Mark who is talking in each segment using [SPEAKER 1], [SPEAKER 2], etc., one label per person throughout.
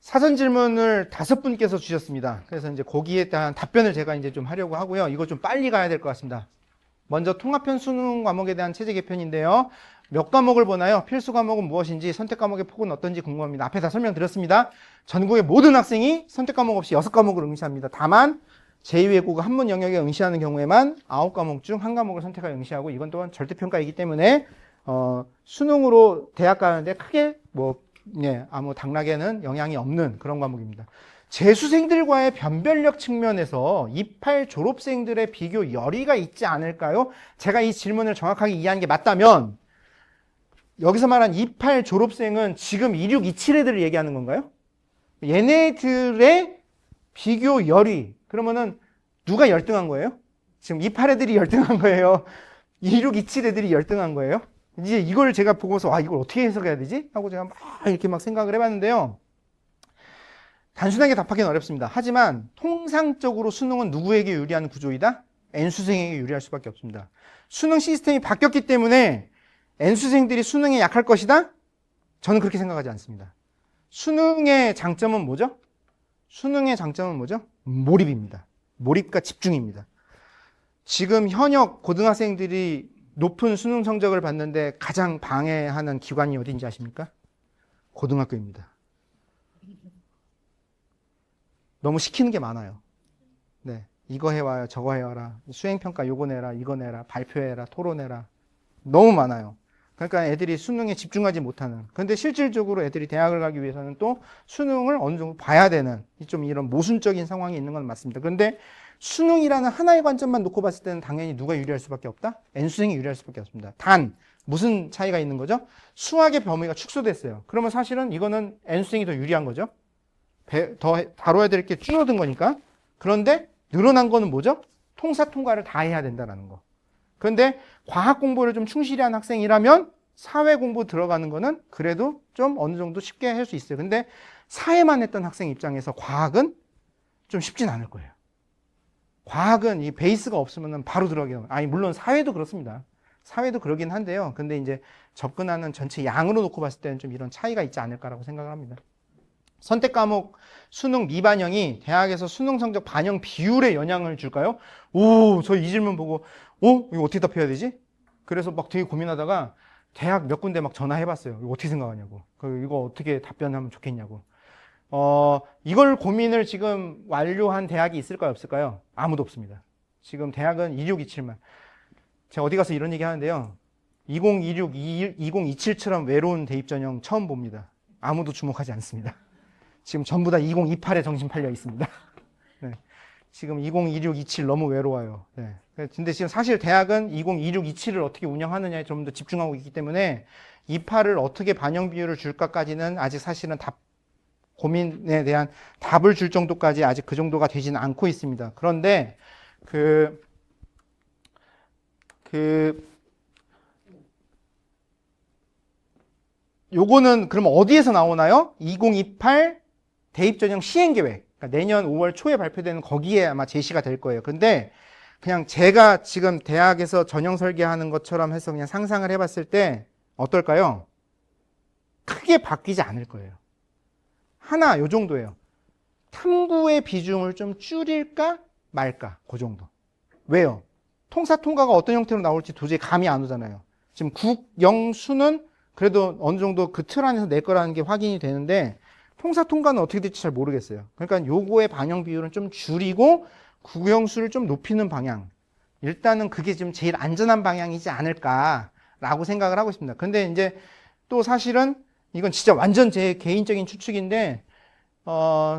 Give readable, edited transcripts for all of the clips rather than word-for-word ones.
[SPEAKER 1] 사전 질문을 5분께서 주셨습니다. 그래서 이제 거기에 대한 답변을 제가 이제 좀 하려고 하고요. 이거 좀 빨리 가야 될 것 같습니다. 먼저 통합형 수능 과목에 대한 체제 개편인데요. 몇 과목을 보나요? 필수 과목은 무엇인지, 선택 과목의 폭은 어떤지 궁금합니다. 앞에 다 설명드렸습니다. 전국의 모든 학생이 선택 과목 없이 6과목을 응시합니다. 다만 제2외국어 한문 영역에 응시하는 경우에만 9과목 중 1과목을 선택하여 응시하고, 이건 또한 절대평가이기 때문에 수능으로 대학 가는데 크게 아무 당락에는 영향이 없는 그런 과목입니다. 재수생들과의 변별력 측면에서 28 졸업생들의 비교 열의가 있지 않을까요? 제가 이 질문을 정확하게 이해한 게 맞다면 여기서 말한 28 졸업생은 지금 26, 27 애들을 얘기하는 건가요? 얘네들의 비교 열의, 그러면은 누가 열등한 거예요? 지금 28 애들이 열등한 거예요? 26, 27 애들이 열등한 거예요? 이제 이걸 제가 보고서 이걸 어떻게 해석해야 되지? 하고 제가 이렇게 생각을 해봤는데요. 단순하게 답하기는 어렵습니다. 하지만 통상적으로 수능은 누구에게 유리한 구조이다? N수생에게 유리할 수밖에 없습니다. 수능 시스템이 바뀌었기 때문에 N수생들이 수능에 약할 것이다? 저는 그렇게 생각하지 않습니다. 수능의 장점은 뭐죠? 수능의 장점은 뭐죠? 몰입입니다. 몰입과 집중입니다. 지금 현역 고등학생들이 높은 수능 성적을 받는데 가장 방해하는 기관이 어딘지 아십니까? 고등학교입니다. 너무 시키는 게 많아요. 네, 이거 해와요, 저거 해와라, 수행평가 요거 내라, 이거 내라, 발표해라, 토론해라. 너무 많아요. 그러니까 애들이 수능에 집중하지 못하는. 그런데 실질적으로 애들이 대학을 가기 위해서는 또 수능을 어느 정도 봐야 되는 좀 이런 모순적인 상황이 있는 건 맞습니다. 그런데 수능이라는 하나의 관점만 놓고 봤을 때는 당연히 누가 유리할 수밖에 없다? N수생이 유리할 수밖에 없습니다. 단, 무슨 차이가 있는 거죠? 수학의 범위가 축소됐어요. 그러면 사실은 이거는 N수생이 더 유리한 거죠? 더 다뤄야 될 게 줄어든 거니까. 그런데 늘어난 거는 뭐죠? 통사 통과를 다 해야 된다는 거. 그런데 과학 공부를 좀 충실히 한 학생이라면 사회 공부 들어가는 거는 그래도 좀 어느 정도 쉽게 할 수 있어요. 근데 사회만 했던 학생 입장에서 과학은 좀 쉽진 않을 거예요. 과학은 이 베이스가 없으면 바로 들어가요. 물론 사회도 그렇습니다. 사회도 그러긴 한데요. 근데 이제 접근하는 전체 양으로 놓고 봤을 때는 좀 이런 차이가 있지 않을까라고 생각을 합니다. 선택 과목 수능 미반영이 대학에서 수능 성적 반영 비율에 영향을 줄까요? 저 이 질문 보고 이거 어떻게 답해야 되지? 그래서 막 되게 고민하다가 대학 몇 군데 막 전화해봤어요. 이거 어떻게 생각하냐고. 이거 어떻게 답변하면 좋겠냐고. 이걸 고민을 지금 완료한 대학이 있을까요, 없을까요? 아무도 없습니다. 지금 대학은 2627만. 제가 어디 가서 이런 얘기 하는데요. 2026, 2027처럼 외로운 대입 전형 처음 봅니다. 아무도 주목하지 않습니다. 지금 전부 다 2028에 정신 팔려 있습니다. 네. 지금 2026, 27 너무 외로워요. 네. 근데 지금 사실 대학은 2026, 27을 어떻게 운영하느냐에 좀 더 집중하고 있기 때문에 28을 어떻게 반영 비율을 줄까까지는 아직 사실은 고민에 대한 답을 줄 정도까지 아직 그 정도가 되지는 않고 있습니다. 그런데 요거는 그럼 어디에서 나오나요? 2028 대입전형 시행계획. 그러니까 내년 5월 초에 발표되는 거기에 아마 제시가 될 거예요. 근데 그냥 제가 지금 대학에서 전형 설계하는 것처럼 해서 그냥 상상을 해봤을 때 어떨까요? 크게 바뀌지 않을 거예요. 하나, 요 정도예요. 탐구의 비중을 좀 줄일까 말까, 그 정도. 왜요? 통사 통과가 어떤 형태로 나올지 도저히 감이 안 오잖아요. 지금 국, 영, 수는 그래도 어느 정도 그 틀 안에서 낼 거라는 게 확인이 되는데 통사 통과는 어떻게 될지 잘 모르겠어요. 그러니까 요거의 반영 비율은 좀 줄이고 국영수를 좀 높이는 방향. 일단은 그게 지금 제일 안전한 방향이지 않을까라고 생각을 하고 있습니다. 근데 이제 또 사실은 이건 진짜 완전 제 개인적인 추측인데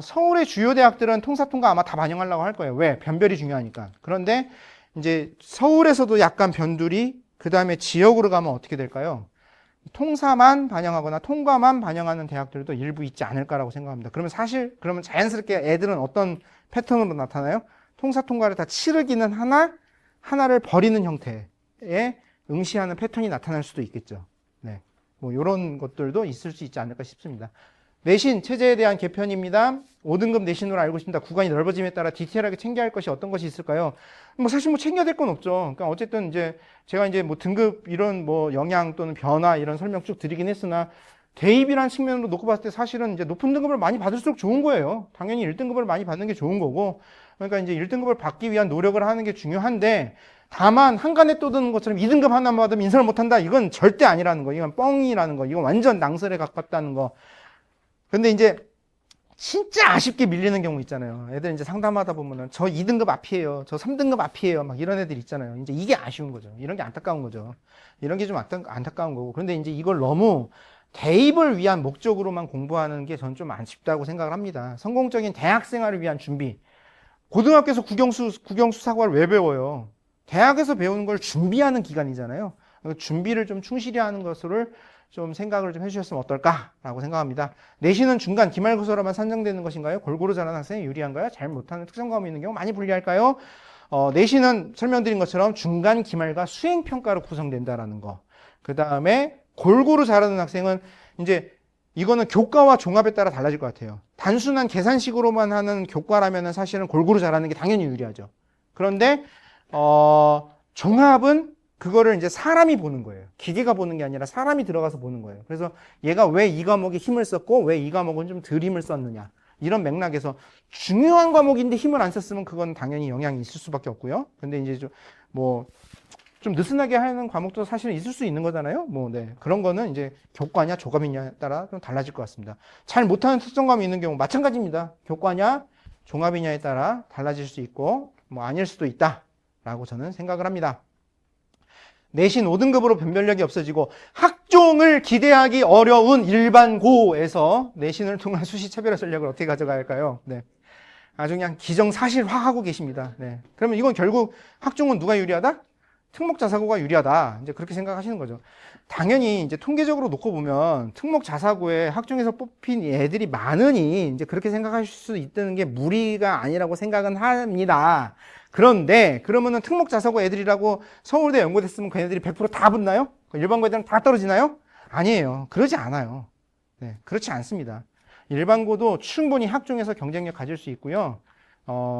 [SPEAKER 1] 서울의 주요 대학들은 통사 통과 아마 다 반영하려고 할 거예요. 왜? 변별이 중요하니까. 그런데 이제 서울에서도 약간 변두리, 그 다음에 지역으로 가면 어떻게 될까요? 통사만 반영하거나 통과만 반영하는 대학들도 일부 있지 않을까라고 생각합니다. 그러면 자연스럽게 애들은 어떤 패턴으로 나타나요? 통사 통과를 다 치르기는 하나를 버리는 형태의 응시하는 패턴이 나타날 수도 있겠죠. 네. 이런 것들도 있을 수 있지 않을까 싶습니다. 내신 체제에 대한 개편입니다. 5등급 내신으로 알고 있습니다. 구간이 넓어짐에 따라 디테일하게 챙겨야 할 것이 어떤 것이 있을까요? 사실 챙겨야 될 건 없죠. 그러니까 어쨌든 제가 등급 이런 영향 또는 변화 이런 설명 쭉 드리긴 했으나 대입이라는 측면으로 놓고 봤을 때 사실은 이제 높은 등급을 많이 받을수록 좋은 거예요. 당연히 1등급을 많이 받는 게 좋은 거고, 그러니까 이제 1등급을 받기 위한 노력을 하는 게 중요한데, 다만 한간에 떠드는 것처럼 2등급 하나만 받으면 인사를 못한다. 이건 절대 아니라는 거. 이건 뻥이라는 거. 이건 완전 낭설에 가깝다는 거. 근데 이제 진짜 아쉽게 밀리는 경우 있잖아요. 애들 이제 상담하다 보면은 저 2등급 앞이에요. 저 3등급 앞이에요. 막 이런 애들 있잖아요. 이제 이게 아쉬운 거죠. 이런 게 안타까운 거죠. 이런 게 좀 안타까운 거고. 그런데 이제 이걸 너무 대입을 위한 목적으로만 공부하는 게 전 좀 아쉽다고 생각을 합니다. 성공적인 대학 생활을 위한 준비. 고등학교에서 국영수 사고를 왜 배워요? 대학에서 배우는 걸 준비하는 기간이잖아요. 준비를 좀 충실히 하는 것을 좀 생각을 좀 해주셨으면 어떨까라고 생각합니다. 내신은 중간 기말고사로만 산정되는 것인가요? 골고루 잘하는 학생이 유리한가요? 잘 못하는 특성 과목이 있는 경우 많이 불리할까요? 내신은 설명드린 것처럼 중간 기말과 수행평가로 구성된다라는 거. 그 다음에 골고루 잘하는 학생은 이제 이거는 교과와 종합에 따라 달라질 것 같아요. 단순한 계산식으로만 하는 교과라면 사실은 골고루 잘하는 게 당연히 유리하죠. 그런데 종합은 그거를 이제 사람이 보는 거예요. 기계가 보는 게 아니라 사람이 들어가서 보는 거예요. 그래서 얘가 왜 이 과목에 힘을 썼고 왜 이 과목은 좀 덜 힘을 썼느냐. 이런 맥락에서 중요한 과목인데 힘을 안 썼으면 그건 당연히 영향이 있을 수밖에 없고요. 근데 이제 좀 느슨하게 하는 과목도 사실은 있을 수 있는 거잖아요. 네. 그런 거는 이제 교과냐 종합이냐에 따라 좀 달라질 것 같습니다. 잘 못하는 특성감이 있는 경우 마찬가지입니다. 교과냐 종합이냐에 따라 달라질 수 있고 아닐 수도 있다라고 저는 생각을 합니다. 내신 5등급으로 변별력이 없어지고 학종을 기대하기 어려운 일반고에서 내신을 통한 수시 차별화 전략을 어떻게 가져가야 할까요? 네. 아주 그냥 기정사실화하고 계십니다. 네. 그러면 이건 결국 학종은 누가 유리하다? 특목자사고가 유리하다. 이제 그렇게 생각하시는 거죠. 당연히 이제 통계적으로 놓고 보면 특목자사고에 학종에서 뽑힌 애들이 많으니 이제 그렇게 생각하실 수 있다는 게 무리가 아니라고 생각은 합니다. 그런데 그러면은 특목자사고 애들이라고 서울대 연고됐으면 그 애들이 100% 다 붙나요? 일반고 애들은 다 떨어지나요? 아니에요. 그러지 않아요. 네, 그렇지 않습니다. 일반고도 충분히 학종에서 경쟁력 가질 수 있고요.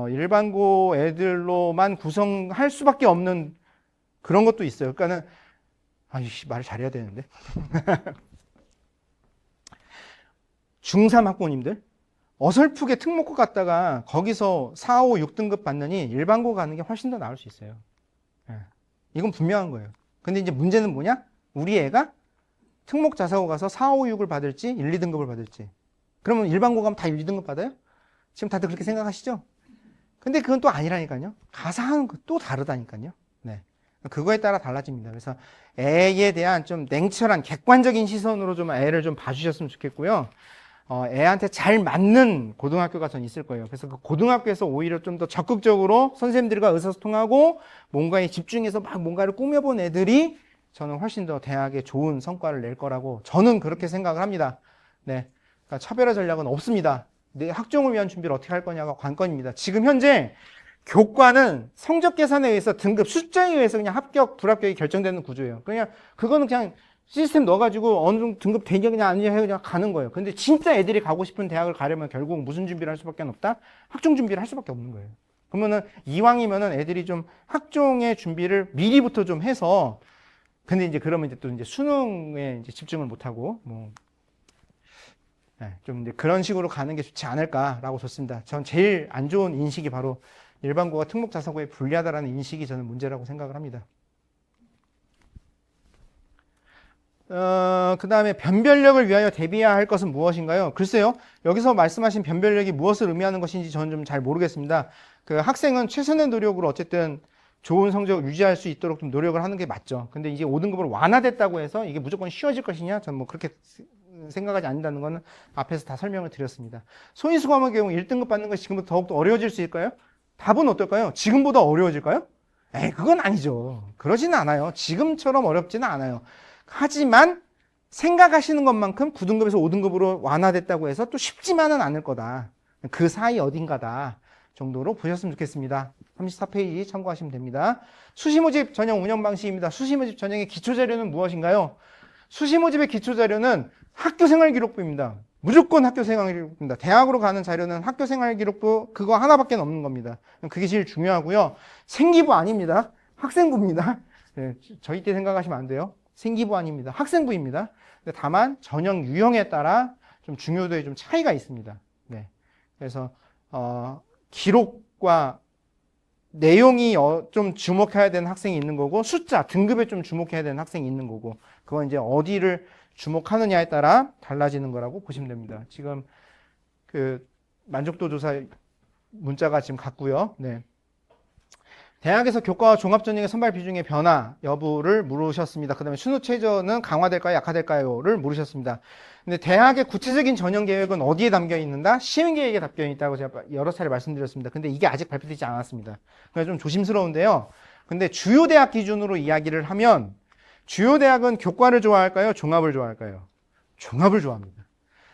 [SPEAKER 1] 일반고 애들로만 구성할 수밖에 없는 그런 것도 있어요. 그러니까는 말을 잘해야 되는데. 중3 학부모님들 어설프게 특목고 갔다가 거기서 4, 5, 6등급 받느니 일반고 가는 게 훨씬 더 나을 수 있어요. 이건 분명한 거예요. 근데 이제 문제는 뭐냐? 우리 애가 특목자사고 가서 4, 5, 6을 받을지 1, 2등급을 받을지. 그러면 일반고 가면 다 1, 2등급 받아요? 지금 다들 그렇게 생각하시죠? 근데 그건 또 아니라니까요. 가서 하는 거 또 다르다니까요. 네. 그거에 따라 달라집니다. 그래서 애에 대한 좀 냉철한 객관적인 시선으로 좀 애를 좀 봐주셨으면 좋겠고요. 애한테 잘 맞는 고등학교가 전 있을 거예요. 그래서 그 고등학교에서 오히려 좀 더 적극적으로 선생님들과 의사소통하고 뭔가에 집중해서 막 뭔가를 꾸며본 애들이 저는 훨씬 더 대학에 좋은 성과를 낼 거라고 저는 그렇게 생각을 합니다. 네. 그러니까 차별화 전략은 없습니다. 내 학종을 위한 준비를 어떻게 할 거냐가 관건입니다. 지금 현재 교과는 성적 계산에 의해서 등급 숫자에 의해서 그냥 합격, 불합격이 결정되는 구조예요. 그거는 그냥 시스템 넣어가지고 어느 정도 등급 되냐 그냥 아니냐 해 그냥 가는 거예요. 근데 진짜 애들이 가고 싶은 대학을 가려면 결국 무슨 준비를 할 수밖에 없다? 학종 준비를 할 수밖에 없는 거예요. 그러면은 이왕이면은 애들이 좀 학종의 준비를 미리부터 좀 해서 근데 이제 그러면 이제 또 이제 수능에 이제 집중을 못 하고 좀 이제 그런 식으로 가는 게 좋지 않을까라고 좋습니다. 전 제일 안 좋은 인식이 바로 일반고가 특목자사고에 불리하다라는 인식이 저는 문제라고 생각을 합니다. 그 다음에 변별력을 위하여 대비해야 할 것은 무엇인가요? 글쎄요. 여기서 말씀하신 변별력이 무엇을 의미하는 것인지 저는 좀 잘 모르겠습니다. 그 학생은 최선의 노력으로 어쨌든 좋은 성적을 유지할 수 있도록 좀 노력을 하는 게 맞죠. 근데 이제 5등급으로 완화됐다고 해서 이게 무조건 쉬워질 것이냐? 저는 그렇게 생각하지 않는다는 거는 앞에서 다 설명을 드렸습니다. 소인수 과목의 경우 1등급 받는 것이 지금부터 더욱더 어려워질 수 있을까요? 답은 어떨까요? 지금보다 어려워질까요? 그건 아니죠. 그러지는 않아요. 지금처럼 어렵지는 않아요. 하지만 생각하시는 것만큼 9등급에서 5등급으로 완화됐다고 해서 또 쉽지만은 않을 거다. 그 사이 어딘가다 정도로 보셨으면 좋겠습니다. 34페이지 참고하시면 됩니다. 수시모집 전형 운영 방식입니다. 수시모집 전형의 기초자료는 무엇인가요? 수시모집의 기초자료는 학교생활기록부입니다. 무조건 학교생활기록부입니다. 대학으로 가는 자료는 학교생활기록부 그거 하나밖에 없는 겁니다. 그게 제일 중요하고요. 생기부 아닙니다. 학생부입니다. 네, 저희 때 생각하시면 안 돼요. 생기부 아닙니다. 학생부입니다. 근데 다만 전형 유형에 따라 좀 중요도에 좀 차이가 있습니다. 네. 그래서 기록과 내용이 좀 주목해야 되는 학생이 있는 거고, 숫자, 등급에 좀 주목해야 되는 학생이 있는 거고, 그건 이제 어디를 주목하느냐에 따라 달라지는 거라고 보시면 됩니다. 지금 그 만족도 조사 문자가 지금 갔고요. 네. 대학에서 교과와 종합전형의 선발 비중의 변화 여부를 물으셨습니다. 그 다음에 수능 최저는 강화될까요? 약화될까요?를 물으셨습니다. 근데 대학의 구체적인 전형 계획은 어디에 담겨 있는다? 시행 계획에 담겨 있다고 제가 여러 차례 말씀드렸습니다. 근데 이게 아직 발표되지 않았습니다. 그래서 좀 조심스러운데요. 근데 주요 대학 기준으로 이야기를 하면 주요 대학은 교과를 좋아할까요? 종합을 좋아할까요? 종합을 좋아합니다.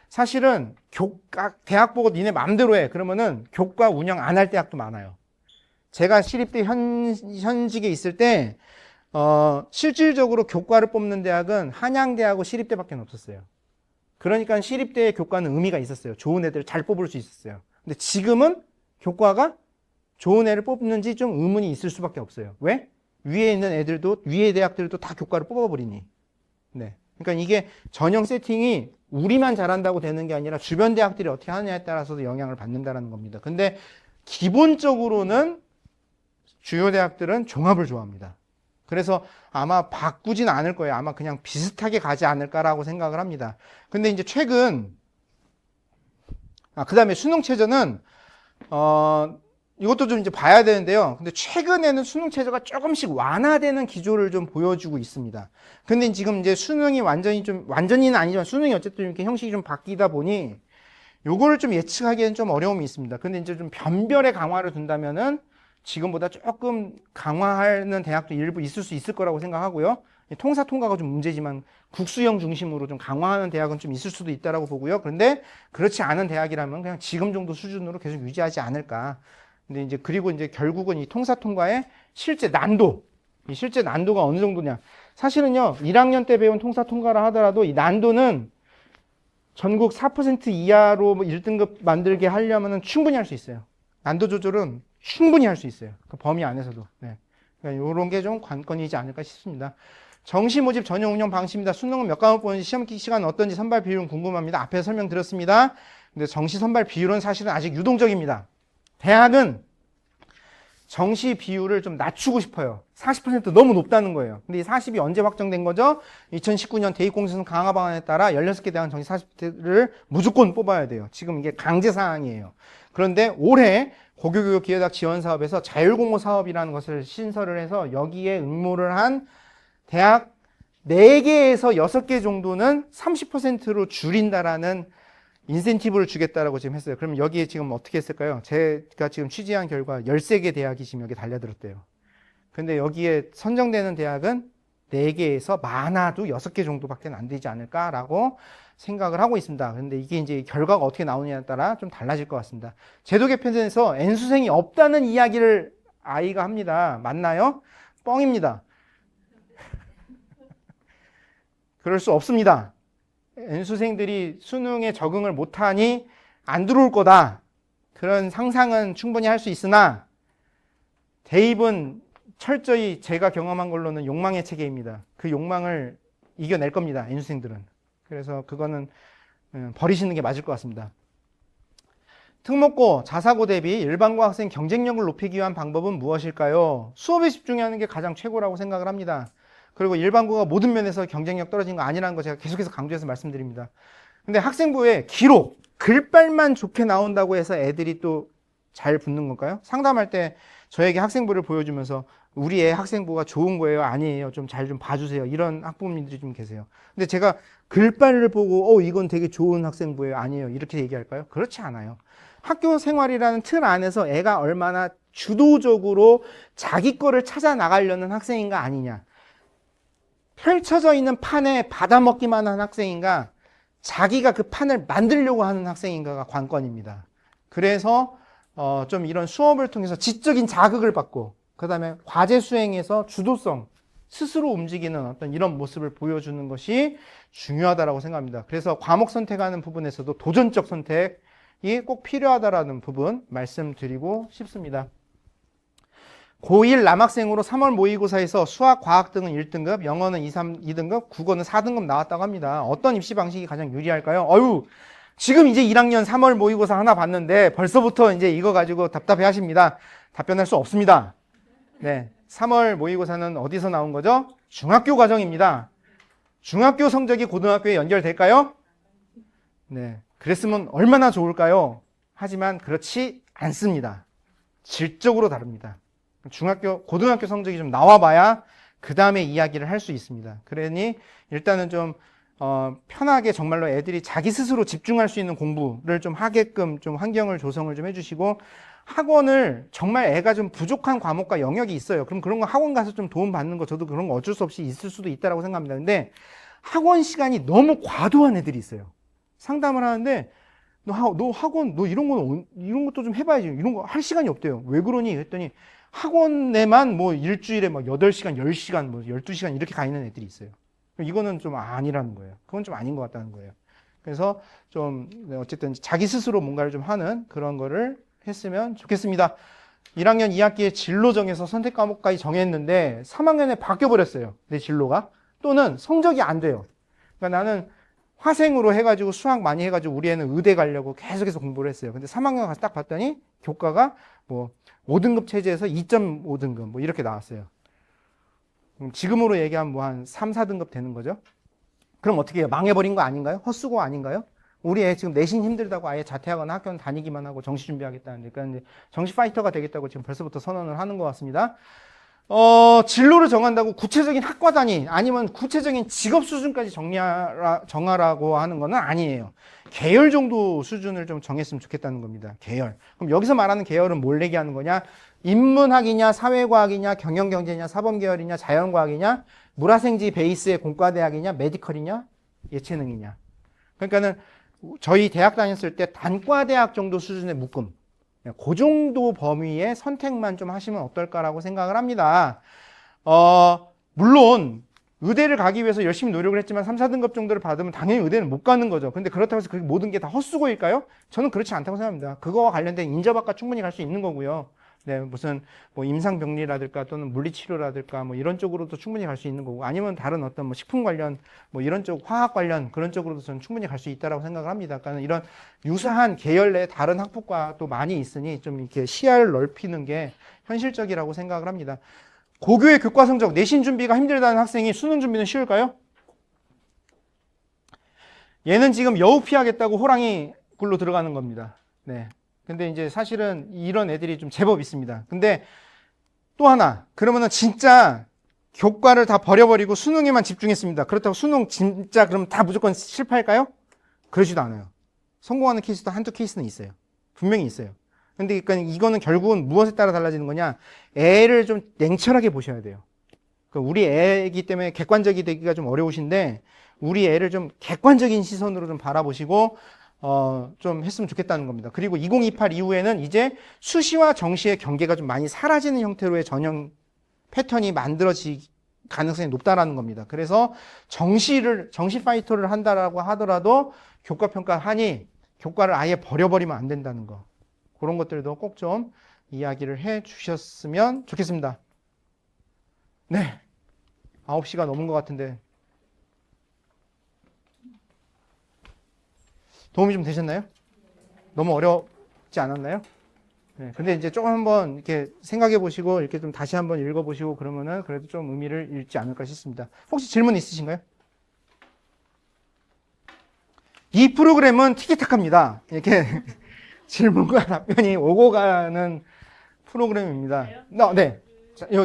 [SPEAKER 1] 사실은 대학 보고 니네 마음대로 해. 그러면은 교과 운영 안 할 대학도 많아요. 제가 시립대 현직에 있을 때 실질적으로 교과를 뽑는 대학은 한양대하고 시립대밖에 없었어요. 그러니까 시립대의 교과는 의미가 있었어요. 좋은 애들을 잘 뽑을 수 있었어요. 근데 지금은 교과가 좋은 애를 뽑는지 좀 의문이 있을 수밖에 없어요. 왜? 위에 있는 애들도, 위에 대학들도 다 교과를 뽑아버리니. 네. 그러니까 이게 전형 세팅이 우리만 잘한다고 되는 게 아니라 주변 대학들이 어떻게 하느냐에 따라서도 영향을 받는다는 겁니다. 근데 기본적으로는 주요 대학들은 종합을 좋아합니다. 그래서 아마 바꾸진 않을 거예요. 아마 그냥 비슷하게 가지 않을까라고 생각을 합니다. 근데 이제 최근, 그 다음에 수능 최저는, 이것도 좀 이제 봐야 되는데요. 근데 최근에는 수능 최저가 조금씩 완화되는 기조를 좀 보여주고 있습니다. 근데 지금 이제 수능이 완전히는 아니지만 수능이 어쨌든 이렇게 형식이 좀 바뀌다 보니 요거를 좀 예측하기에는 좀 어려움이 있습니다. 근데 이제 좀 변별의 강화를 둔다면은 지금보다 조금 강화하는 대학도 일부 있을 수 있을 거라고 생각하고요. 통사 통과가 좀 문제지만 국수형 중심으로 좀 강화하는 대학은 좀 있을 수도 있다라고 보고요. 그런데 그렇지 않은 대학이라면 그냥 지금 정도 수준으로 계속 유지하지 않을까. 근데 이제 그리고 이제 결국은 이 통사 통과의 실제 난도, 이 실제 난도가 어느 정도냐. 사실은요, 1학년 때 배운 통사 통과를 하더라도 이 난도는 전국 4% 이하로 1등급 만들게 하려면 충분히 할 수 있어요. 난도 조절은 충분히 할 수 있어요. 그 범위 안에서도. 네. 그러니까 이런 게 좀 관건이지 않을까 싶습니다. 정시 모집 전형 운영 방식입니다. 수능은 몇 과목 보는지 시험 시간은 어떤지 선발 비율은 궁금합니다. 앞에서 설명드렸습니다. 근데 정시 선발 비율은 사실은 아직 유동적입니다. 대학은 정시 비율을 좀 낮추고 싶어요. 40% 너무 높다는 거예요. 근데 이 40이 언제 확정된 거죠? 2019년 대입공시선 강화 방안에 따라 16개 대학은 정시 40%를 무조건 뽑아야 돼요. 지금 이게 강제 사항이에요. 그런데 올해 고교교육 기회대학 지원 사업에서 자율공모 사업이라는 것을 신설을 해서 여기에 응모를 한 대학 4개에서 6개 정도는 30%로 줄인다라는 인센티브를 주겠다라고 지금 했어요. 그럼 여기에 지금 어떻게 했을까요? 제가 지금 취재한 결과 13개 대학이 지금 여기 달려들었대요. 근데 여기에 선정되는 대학은 4개에서 많아도 6개 정도밖에 안 되지 않을까라고 생각을 하고 있습니다. 근데 이게 이제 결과가 어떻게 나오느냐에 따라 좀 달라질 것 같습니다. 제도 개편에서 N수생이 없다는 이야기를 아이가 합니다. 맞나요? 뻥입니다. 그럴 수 없습니다. N수생들이 수능에 적응을 못하니 안 들어올 거다. 그런 상상은 충분히 할 수 있으나 대입은 철저히 제가 경험한 걸로는 욕망의 체계입니다. 그 욕망을 이겨낼 겁니다. N수생들은. 그래서 그거는 버리시는 게 맞을 것 같습니다. 특목고, 자사고 대비 일반고 학생 경쟁력을 높이기 위한 방법은 무엇일까요? 수업에 집중하는 게 가장 최고라고 생각을 합니다. 그리고 일반고가 모든 면에서 경쟁력 떨어진 거 아니라는 거 제가 계속해서 강조해서 말씀드립니다. 근데 학생부에 기록, 글빨만 좋게 나온다고 해서 애들이 또 잘 붙는 걸까요? 상담할 때 저에게 학생부를 보여주면서 우리 애 학생부가 좋은 거예요? 아니에요? 좀 잘 좀 봐주세요. 이런 학부모님들이 좀 계세요. 근데 제가 글빨을 보고 이건 되게 좋은 학생부예요? 아니에요? 이렇게 얘기할까요? 그렇지 않아요. 학교 생활이라는 틀 안에서 애가 얼마나 주도적으로 자기 거를 찾아 나가려는 학생인가 아니냐. 펼쳐져 있는 판에 받아먹기만 한 학생인가, 자기가 그 판을 만들려고 하는 학생인가가 관건입니다. 그래서 좀 이런 수업을 통해서 지적인 자극을 받고, 그 다음에 과제 수행에서 주도성, 스스로 움직이는 어떤 이런 모습을 보여주는 것이 중요하다고 생각합니다. 그래서 과목 선택하는 부분에서도 도전적 선택이 꼭 필요하다라는 부분 말씀드리고 싶습니다. 고1 남학생으로 3월 모의고사에서 수학, 과학 등은 1등급, 영어는 2, 3, 2등급, 국어는 4등급 나왔다고 합니다. 어떤 입시 방식이 가장 유리할까요? 지금 이제 1학년 3월 모의고사 하나 봤는데 벌써부터 이제 이거 가지고 답답해 하십니다. 답변할 수 없습니다. 네. 3월 모의고사는 어디서 나온 거죠? 중학교 과정입니다. 중학교 성적이 고등학교에 연결될까요? 네. 그랬으면 얼마나 좋을까요? 하지만 그렇지 않습니다. 질적으로 다릅니다. 고등학교 성적이 좀 나와봐야 그 다음에 이야기를 할 수 있습니다. 그러니 일단은 좀 편하게 정말로 애들이 자기 스스로 집중할 수 있는 공부를 좀 하게끔 좀 환경을 조성을 좀 해주시고, 학원을 정말 애가 좀 부족한 과목과 영역이 있어요. 그럼 그런 거 학원 가서 좀 도움 받는 거, 저도 그런 거 어쩔 수 없이 있을 수도 있다라고 생각합니다. 근데 학원 시간이 너무 과도한 애들이 있어요. 상담을 하는데 너 학원 너 이런 것도 좀 해봐야지, 이런 거 할 시간이 없대요. 왜 그러니 했더니 학원에만 뭐 일주일에 막 8시간 10시간 뭐 12시간 이렇게 가 있는 애들이 있어요. 이거는 좀 아니라는 거예요. 그건 좀 아닌 것 같다는 거예요. 그래서 좀 어쨌든 자기 스스로 뭔가를 좀 하는 그런 거를 했으면 좋겠습니다. 1학년 2학기에 진로 정해서 선택 과목까지 정했는데 3학년에 바뀌어버렸어요. 내 진로가. 또는 성적이 안 돼요. 그러니까 나는 화생으로 해가지고 수학 많이 해가지고 우리 애는 의대 가려고 계속해서 공부를 했어요. 근데 3학년 가서 딱 봤더니 교과가 뭐 5등급 체제에서 2.5등급 뭐 이렇게 나왔어요. 지금으로 얘기하면 뭐 한 3, 4등급 되는 거죠. 그럼 어떻게 해요? 망해버린 거 아닌가요? 헛수고 아닌가요? 우리 애 지금 내신 힘들다고 아예 자퇴하거나 학교는 다니기만 하고 정시 준비하겠다는데, 그러니까 이제 정시 파이터가 되겠다고 지금 벌써부터 선언을 하는 것 같습니다. 진로를 정한다고 구체적인 학과 단위 아니면 구체적인 직업 수준까지 정하라고 하는 건 아니에요. 계열 정도 수준을 좀 정했으면 좋겠다는 겁니다. 계열. 그럼 여기서 말하는 계열은 뭘 얘기하는 거냐? 인문학이냐, 사회과학이냐, 경영경제냐, 사범계열이냐, 자연과학이냐, 물화생지 베이스의 공과대학이냐, 메디컬이냐, 예체능이냐. 그러니까는 저희 대학 다녔을 때 단과대학 정도 수준의 묶음, 그 정도 범위의 선택만 좀 하시면 어떨까라고 생각을 합니다. 물론 의대를 가기 위해서 열심히 노력을 했지만 3, 4등급 정도를 받으면 당연히 의대는 못 가는 거죠. 근데 그렇다고 해서 그 모든 게 다 헛수고일까요? 저는 그렇지 않다고 생각합니다. 그거와 관련된 인접학과 충분히 갈 수 있는 거고요. 네, 무슨 뭐 임상병리라든가 또는 물리치료라든가 뭐 이런 쪽으로도 충분히 갈 수 있는 거고, 아니면 다른 어떤 뭐 식품 관련 뭐 이런 쪽, 화학 관련 그런 쪽으로도 저는 충분히 갈 수 있다라고 생각을 합니다. 그러니까 이런 유사한 계열 내 다른 학부과도 많이 있으니 좀 이렇게 시야를 넓히는 게 현실적이라고 생각을 합니다. 고교의 교과 성적, 내신 준비가 힘들다는 학생이 수능 준비는 쉬울까요? 얘는 지금 여우 피하겠다고 호랑이 굴로 들어가는 겁니다. 네. 근데 이제 사실은 이런 애들이 좀 제법 있습니다. 근데 또 하나, 그러면은 진짜 교과를 다 버려버리고 수능에만 집중했습니다. 그렇다고 수능 진짜 그럼 다 무조건 실패할까요? 그러지도 않아요. 성공하는 케이스도 한두 케이스는 있어요. 분명히 있어요. 근데 그러니까 이거는 결국은 무엇에 따라 달라지는 거냐? 애를 좀 냉철하게 보셔야 돼요. 그러니까 우리 애이기 때문에 객관적이 되기가 좀 어려우신데, 우리 애를 좀 객관적인 시선으로 좀 바라보시고 좀 했으면 좋겠다는 겁니다. 그리고 2028 이후에는 이제 수시와 정시의 경계가 좀 많이 사라지는 형태로의 전형 패턴이 만들어질 가능성이 높다라는 겁니다. 그래서 정시 파이터를 한다라고 하더라도 교과 평가하니 교과를 아예 버려버리면 안 된다는 거. 그런 것들도 꼭 좀 이야기를 해 주셨으면 좋겠습니다. 네. 9시가 넘은 것 같은데 도움이 좀 되셨나요? 너무 어렵지 않았나요? 네, 근데 이제 조금 한번 이렇게 생각해 보시고 이렇게 좀 다시 한번 읽어 보시고 그러면은 그래도 좀 의미를 잃지 않을까 싶습니다. 혹시 질문 있으신가요? 이 프로그램은 티키타카입니다. 이렇게 질문과 답변이 오고 가는 프로그램입니다. 네.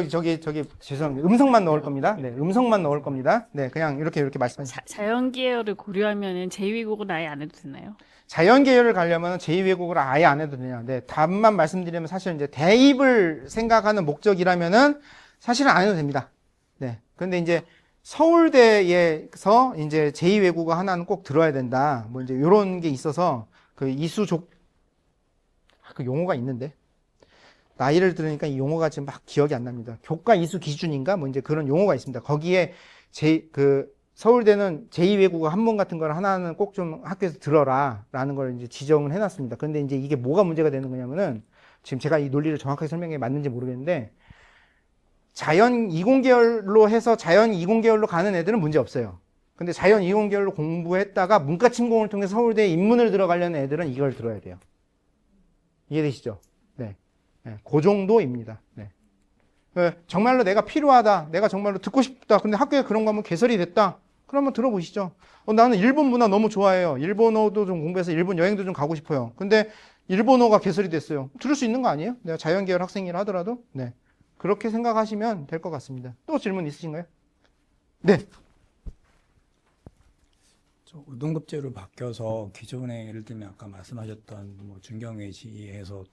[SPEAKER 1] 저기 죄송합니다. 음성만 넣을 겁니다. 네, 음성만 넣을 겁니다. 네, 그냥 이렇게 말씀하세요.
[SPEAKER 2] 자연 계열을 고려하면은 제2외국어는 아예 안 해도 되나요?
[SPEAKER 1] 자연 계열을 가려면 제2외국어를 아예 안 해도 되냐? 네, 답만 말씀드리면 사실 이제 대입을 생각하는 목적이라면은 사실은 안 해도 됩니다. 네, 근데 이제 서울대에서 이제 제2외국어 하나는 꼭 들어야 된다. 뭐 이제 이런 게 있어서 그 그 용어가 있는데. 나이를 들으니까 이 용어가 지금 막 기억이 안 납니다. 교과 이수 기준인가? 뭐 이제 그런 용어가 있습니다. 거기에 서울대는 제2외국어 한문 같은 걸 하나는 꼭 좀 학교에서 들어라 라는 걸 이제 지정을 해놨습니다. 그런데 이제 이게 뭐가 문제가 되는 거냐면은 지금 제가 이 논리를 정확하게 설명해 맞는지 모르겠는데 자연 이공계열로 해서 자연 이공계열로 가는 애들은 문제 없어요. 근데 자연 이공계열로 공부했다가 문과 침공을 통해 서울대에 입문을 들어가려는 애들은 이걸 들어야 돼요. 이해되시죠? 네. 네. 그 정도입니다. 네. 정말로 내가 필요하다. 내가 정말로 듣고 싶다. 근데 학교에 그런 거 하면 개설이 됐다. 그러면 들어보시죠. 나는 일본 문화 너무 좋아해요. 일본어도 좀 공부해서 일본 여행도 좀 가고 싶어요. 근데 일본어가 개설이 됐어요. 들을 수 있는 거 아니에요? 내가 자연계열 학생이라 하더라도. 네. 그렇게 생각하시면 될 것 같습니다. 또 질문 있으신가요? 네.
[SPEAKER 3] 저 우등급제로 바뀌어서 기존에 예를 들면 아까 말씀하셨던 뭐 중경외시에서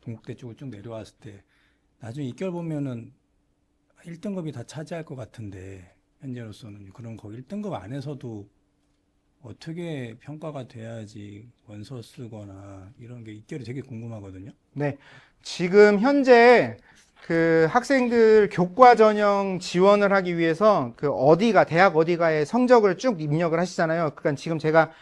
[SPEAKER 3] 동국대 쪽을 쭉 내려왔을 때 나중에 입결 보면은 1등급이 다 차지할 것 같은데 현재로서는 그럼 거기 1등급 안에서도 어떻게 평가가 돼야지 원서 쓰거나 이런 게 입결이 되게 궁금하거든요.
[SPEAKER 1] 네. 지금 현재 그 학생들 교과 전형 지원을 하기 위해서 그 어디가, 대학 어디가의 성적을 쭉 입력을 하시잖아요. 그러니까 지금 제가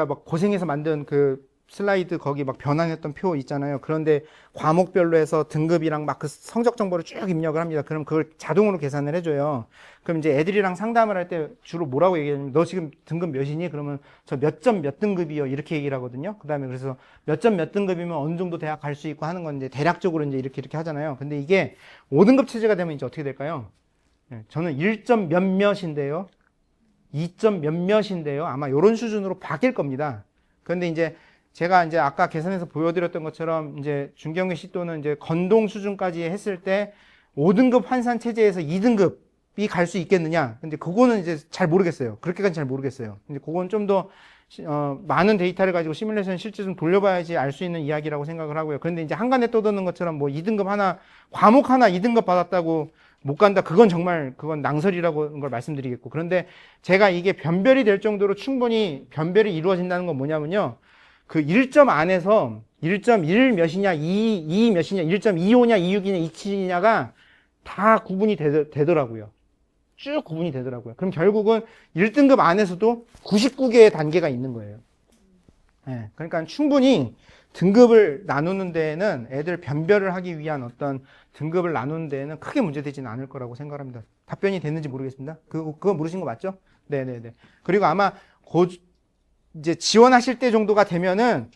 [SPEAKER 1] 막 고생해서 만든 그 슬라이드 거기 막 변환했던 표 있잖아요. 그런데 과목별로 해서 등급이랑 막 그 성적 정보를 쭉 입력을 합니다. 그럼 그걸 자동으로 계산을 해줘요. 그럼 이제 애들이랑 상담을 할 때 주로 뭐라고 얘기하냐면 너 지금 등급 몇이니? 그러면 저 몇 점 몇 등급이요. 이렇게 얘기를 하거든요. 그 다음에 그래서 몇 점 몇 등급이면 어느 정도 대학 갈 수 있고 하는 건 이제 대략적으로 이제 이렇게 하잖아요. 근데 이게 5등급 체제가 되면 이제 어떻게 될까요? 저는 1점 몇몇인데요. 2점 몇몇인데요. 아마 이런 수준으로 바뀔 겁니다. 그런데 이제 제가 이제 아까 계산해서 보여드렸던 것처럼 이제 중경외시 또는 이제 건동 수준까지 했을 때 5등급 환산 체제에서 2등급이 갈 수 있겠느냐. 근데 그거는 이제 잘 모르겠어요. 그렇게까지 잘 모르겠어요. 근데 그건 좀 더 많은 데이터를 가지고 시뮬레이션 실제 좀 돌려봐야지 알 수 있는 이야기라고 생각을 하고요. 그런데 이제 한간에 떠드는 것처럼 뭐 2등급 하나, 과목 하나 2등급 받았다고 못 간다. 그건 정말 그건 낭설이라고 걸 말씀드리겠고. 그런데 제가 이게 변별이 될 정도로 충분히 변별이 이루어진다는 건 뭐냐면요. 그 1점 안에서 1.1 몇이냐, 2 몇이냐, 1.25냐, 26이냐, 27이냐가 다 구분이 되더라고요. 쭉 구분이 되더라고요. 그럼 결국은 1등급 안에서도 99개의 단계가 있는 거예요. 네, 그러니까 충분히 등급을 나누는 데에는 애들 변별을 하기 위한 어떤 등급을 나누는 데에는 크게 문제되지는 않을 거라고 생각합니다. 답변이 됐는지 모르겠습니다. 그거 물으신 거 맞죠? 네네네. 그리고 아마 이제 지원하실 때 정도가 되면은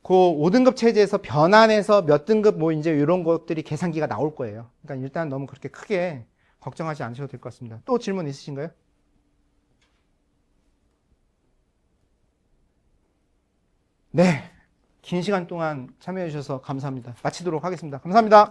[SPEAKER 1] 그 5등급 체제에서 변환해서 몇 등급 뭐 이제 이런 것들이 계산기가 나올 거예요. 그러니까 일단 너무 그렇게 크게 걱정하지 않으셔도 될 것 같습니다. 또 질문 있으신가요? 네. 긴 시간 동안 참여해 주셔서 감사합니다. 마치도록 하겠습니다. 감사합니다.